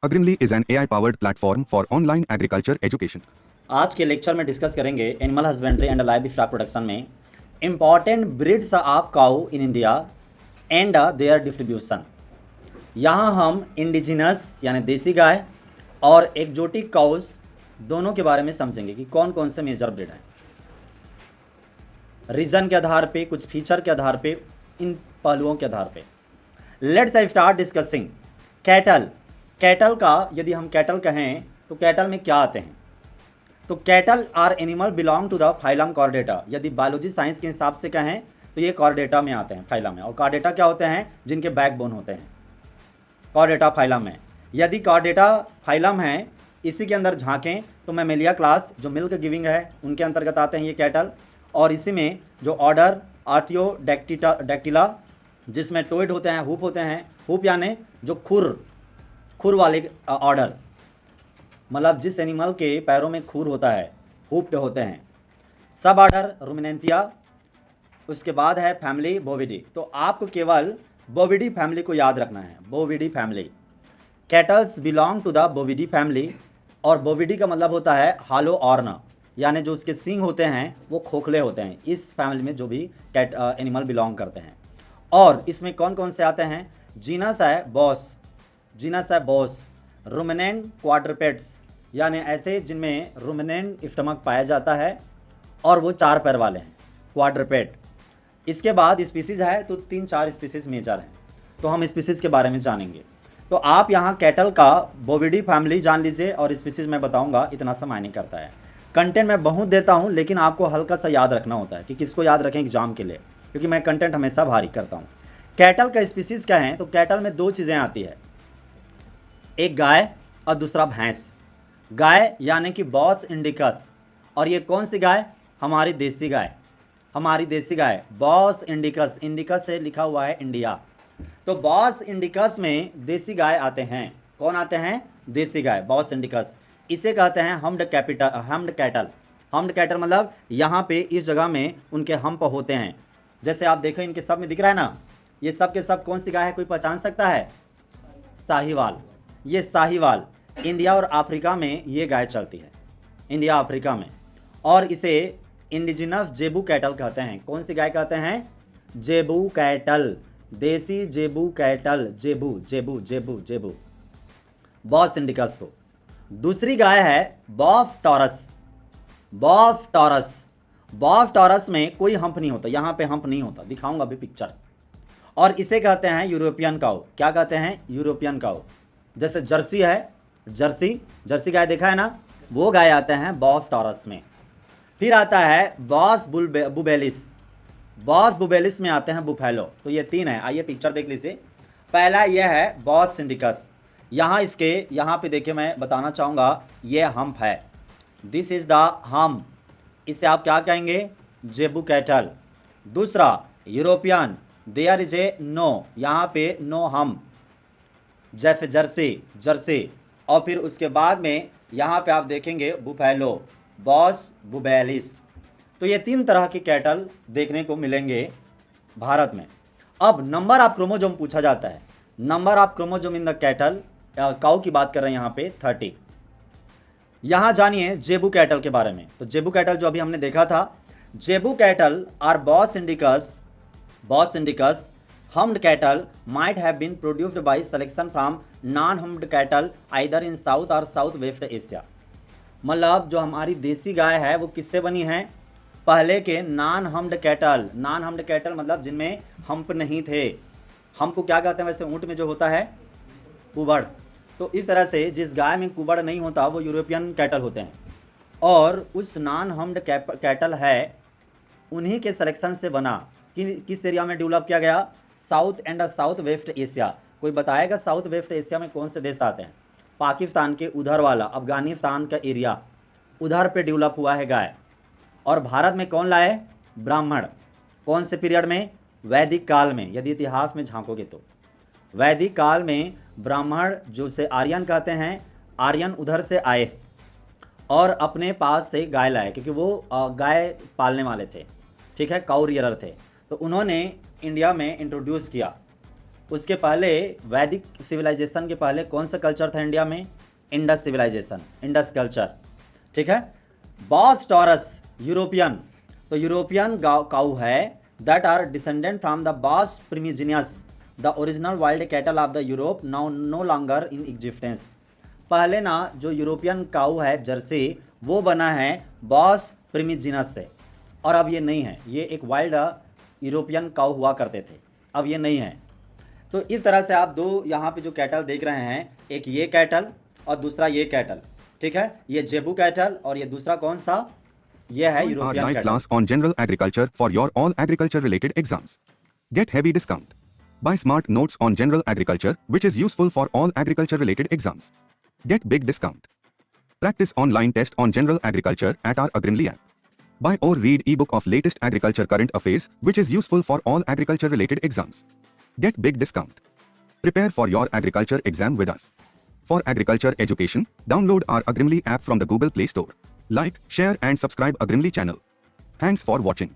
Agrimly is an AI-powered platform for online agriculture education. आज के lecture में discuss करेंगे animal husbandry and livestock production में important breeds of cow in India and their distribution. यहाँ हम indigenous यानी देसी गाय और एक्जोटिक काउस दोनों के बारे में समझेंगे कि कौन कौन से मेजर ब्रीड हैं। रीजन के आधार पे, कुछ फीचर के आधार पे, इन पहलुओं के आधार पे let's I start discussing cattle. Cattle का यदि हम कैटल कहें तो कैटल में क्या आते हैं? तो cattle are animal belong to the phylum Chordata. यदि बायोलॉजी साइंस के हिसाब से कहें तो ये कॉर्डेटा में आते हैं, फाइलम में। और कॉर्डेटा क्या होते हैं? जिनके बैकबोन होते हैं, कॉर्डेटा फाइलम है। यदि कॉर्डेटा फाइलम है, इसी के अंदर झांकें तो मैमेलिया क्लास जो मिल्क गिविंग है उनके अंतर्गत आते हैं ये कैटल। और इसी में जो ऑर्डर आर्टियोडैक्टिला जिसमें टोइड होते हैं, हुप होते हैं, हुप यानी जो खुर वाले ऑर्डर, मतलब जिस एनिमल के पैरों में खुर होता है, हुप्ड होते हैं। सब ऑर्डर रुमिनेंटिया। उसके बाद है फैमिली बोविडी। तो आपको केवल बोविडी फैमिली को याद रखना है, Bovidae family. Cattles belong to the Bovidae family. और बोविडी का मतलब होता है हालो ऑर्न, यानी जो उसके सींग होते हैं वो खोखले होते हैं। इस फैमिली में जो भी कैट एनिमल बिलोंग करते हैं। और इसमें कौन कौन से आते हैं? जीनस है बॉस, जीनस है बॉस। रुमिनेंट क्वाड्रपेट्स, यानी ऐसे जिनमें रुमिनेंट स्टमक पाया जाता है और वो 4 पैर वाले हैं, क्वाड्रपेट। इसके बाद स्पीसीज़ है तो 3-4 स्पीसीज़ मेजर हैं, तो हम स्पीसीज़ के बारे में जानेंगे। तो आप यहाँ कैटल का बोविडी फैमिली जान लीजिए और स्पीसीज़ मैं बताऊँगा, इतना सा मायने करता है। कंटेंट मैं बहुत देता हूँ लेकिन आपको हल्का सा याद रखना होता है कि किसको याद रखें एग्जाम के लिए, क्योंकि मैं कंटेंट हमेशा भारी करता हूँ। कैटल का स्पीसीज़ क्या है? तो कैटल में 2 चीज़ें आती है, एक गाय और दूसरा भैंस। गाय यानी कि बॉस इंडिकस। और ये कौन सी गाय? हमारी देसी गाय, हमारी देसी गाय बॉस इंडिकस। इंडिकस से लिखा हुआ है इंडिया। तो बॉस इंडिकस में देसी गाय आते हैं। कौन आते हैं? देसी गाय, बॉस इंडिकस। इसे कहते हैं हम्ड कैटल। हम्ड कैटल मतलब यहाँ पे इस जगह में उनके हम्प होते हैं। जैसे आप देखो इनके सब में दिख रहा है ना, ये सब के सब कौन सी गाय है? कोई पहचान सकता है? साहिवाल। ये साहिवाल इंडिया और अफ्रीका में ये गाय चलती है, इंडिया अफ्रीका में। और इसे इंडिजिनस जेबू कैटल कहते हैं। कौन सी गाय कहते हैं? जेबू कैटल, देसी जेबू कैटल, जेबू जेबू जेबू जेबू, बॉस इंडिकस को। दूसरी गाय है बॉफ टॉरस। बॉफ टॉरस, बॉफ टॉरस में कोई हम्प नहीं होता, यहाँ पे हम्प नहीं होता, दिखाऊंगा अभी पिक्चर। और इसे कहते हैं यूरोपियन काऊ। क्या कहते हैं? यूरोपियन काऊ। जैसे जर्सी है, जर्सी गाय देखा है ना, वो गाय आते हैं बॉफ टॉरस में। फिर आता है बॉस बुबेलिस। बॉस बुबेलिस में आते हैं बुफेलो। तो ये 3 है, आइए पिक्चर देख लीजिए। पहला ये है बॉस सिंडिकस। यहाँ पे देखिए, मैं बताना चाहूँगा ये हम्प है, दिस इज़ द हम्प। इसे आप क्या कहेंगे? Zebu cattle. दूसरा European, there is a no, यहाँ पे नो हम्प, जैसे जर्सी। और फिर उसके बाद में यहाँ पे आप देखेंगे बुफेलो, बॉस बुबेलिस। तो ये 3 तरह के कैटल देखने को मिलेंगे भारत में। अब नंबर ऑफ क्रोमोजोम पूछा जाता है। Number of chromosome in the cattle, cow की बात कर रहे हैं यहाँ पे 30। यहाँ जानिए जेबू कैटल के बारे में। तो जेबू कैटल जो अभी हमने देखा था, zebu cattle are Bos indicus hummed cattle might have been produced by selection from non-hummed cattle either in South or Southwest Asia। मतलब जो हमारी देसी गाय है वो किससे बनी है? पहले के नॉन हम्ड कैटल मतलब जिनमें हम्प नहीं थे। हम्प को क्या कहते हैं वैसे? ऊँट में जो होता है कुबड़। तो इस तरह से जिस गाय में कुबड़ नहीं होता वो यूरोपियन कैटल होते हैं। और उस नॉन हम्ड कैटल है, उन्हीं के सिलेक्शन से बना। किस एरिया में डेवलप किया गया? South and south west Asia. कोई बताएगा साउथ वेस्ट एशिया में कौन से देश आते हैं? पाकिस्तान के उधर वाला, अफगानिस्तान का एरिया, उधर पे डेवलप हुआ है गाय। और भारत में कौन लाए? ब्राह्मण। कौन से पीरियड में? वैदिक काल में। यदि इतिहास में झांकोगे तो वैदिक काल में ब्राह्मण, जो से आर्यन कहते हैं, आर्यन उधर से आए और अपने पास से गाय लाए, क्योंकि वो गाय पालने वाले थे, ठीक है, काऊ रियरर थे। तो उन्होंने इंडिया में इंट्रोड्यूस किया उसके पहले वैदिक सिविलाइजेशन के पहले कौन सा कल्चर था इंडिया में? Indus civilization, Indus culture. ठीक है। बॉस टॉरस यूरोपियन, तो यूरोपियन काउ है that are descendent from the Bos primigenius the original wild cattle of the Europe now no longer in existence. पहले ना जो यूरोपियन काउ है Jersey, वो बना है बॉस प्रिमिजिनस से, और अब ये नहीं है। ये एक वाइल्ड यूरोपियन काउ हुआ करते थे, अब ये नहीं है। तो इस तरह से आप दो यहाँ पे जो कैटल देख रहे हैं, एक ये कैटल और दूसरा ये कैटल। ठीक है, ये जेबू कैटल और ये दूसरा कौन सा? ये है Our European live cattle. class on general agriculture for your all agriculture related exams. Get heavy discount. Buy smart notes on general agriculture, which is useful for all agriculture related exams. Get big discount. Practice online test on general agriculture at our Agrimly app. Buy or read ebook of latest agriculture current affairs, which is useful for all agriculture related exams. Get big discount. Prepare for your agriculture exam with us. For agriculture education, download our Agrimly app from the Google Play Store. Like, share and subscribe Agrimly channel. Thanks for watching.